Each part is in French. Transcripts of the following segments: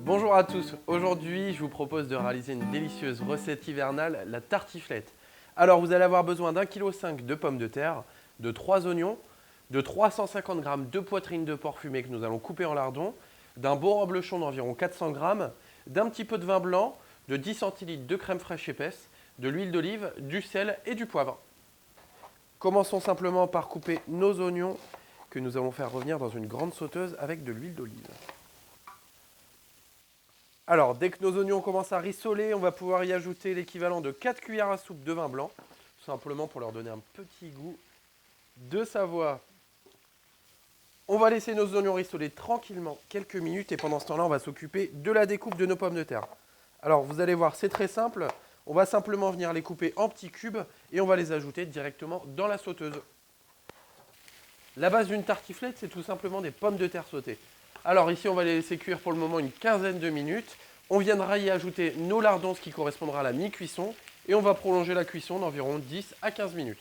Bonjour à tous, aujourd'hui je vous propose de réaliser une délicieuse recette hivernale, la tartiflette. Alors vous allez avoir besoin d'1,5 kg de pommes de terre, de 3 oignons, de 350 g de poitrine de porc fumée que nous allons couper en lardons, d'un bon reblochon d'environ 400 g, d'un petit peu de vin blanc, de 10 centilitres de crème fraîche épaisse, de l'huile d'olive, du sel et du poivre. Commençons simplement par couper nos oignons que nous allons faire revenir dans une grande sauteuse avec de l'huile d'olive. Alors, dès que nos oignons commencent à rissoler, on va pouvoir y ajouter l'équivalent de 4 cuillères à soupe de vin blanc, tout simplement pour leur donner un petit goût de Savoie. On va laisser nos oignons rissoler tranquillement quelques minutes et pendant ce temps-là, on va s'occuper de la découpe de nos pommes de terre. Alors, vous allez voir, c'est très simple. On va simplement venir les couper en petits cubes et on va les ajouter directement dans la sauteuse. La base d'une tartiflette, c'est tout simplement des pommes de terre sautées. Alors ici, on va les laisser cuire pour le moment une quinzaine de minutes. On viendra y ajouter nos lardons, ce qui correspondra à la mi-cuisson. Et on va prolonger la cuisson d'environ 10 à 15 minutes.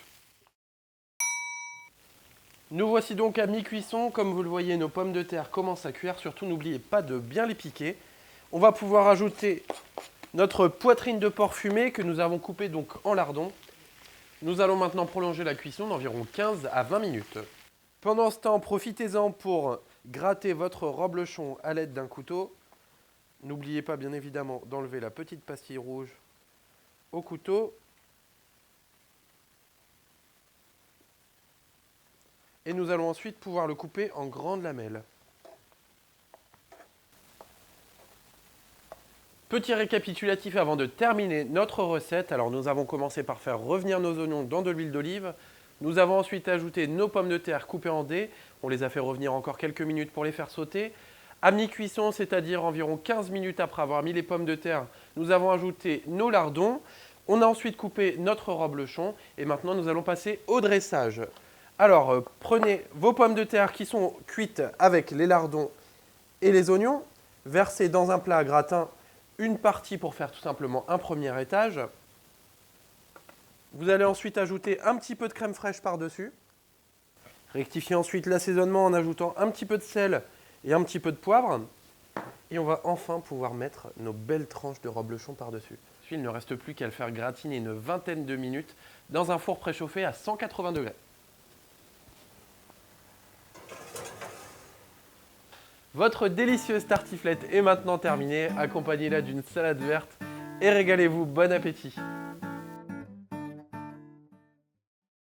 Nous voici donc à mi-cuisson. Comme vous le voyez, nos pommes de terre commencent à cuire. Surtout, n'oubliez pas de bien les piquer. On va pouvoir ajouter notre poitrine de porc fumé que nous avons coupée donc en lardons. Nous allons maintenant prolonger la cuisson d'environ 15 à 20 minutes. Pendant ce temps, profitez-en pour gratter votre reblochon à l'aide d'un couteau. N'oubliez pas bien évidemment d'enlever la petite pastille rouge au couteau. Et nous allons ensuite pouvoir le couper en grandes lamelles. Petit récapitulatif avant de terminer notre recette. Alors nous avons commencé par faire revenir nos oignons dans de l'huile d'olive. Nous avons ensuite ajouté nos pommes de terre coupées en dés. On les a fait revenir encore quelques minutes pour les faire sauter. À mi-cuisson, c'est-à-dire environ 15 minutes après avoir mis les pommes de terre, nous avons ajouté nos lardons. On a ensuite coupé notre reblochon et maintenant nous allons passer au dressage. Alors, prenez vos pommes de terre qui sont cuites avec les lardons et les oignons. Versez dans un plat à gratin une partie pour faire tout simplement un premier étage. Vous allez ensuite ajouter un petit peu de crème fraîche par-dessus. Rectifiez ensuite l'assaisonnement en ajoutant un petit peu de sel et un petit peu de poivre. Et on va enfin pouvoir mettre nos belles tranches de reblochon par-dessus. Il ne reste plus qu'à le faire gratiner une vingtaine de minutes dans un four préchauffé à 180 degrés. Votre délicieuse tartiflette est maintenant terminée. Accompagnez-la d'une salade verte et régalez-vous. Bon appétit!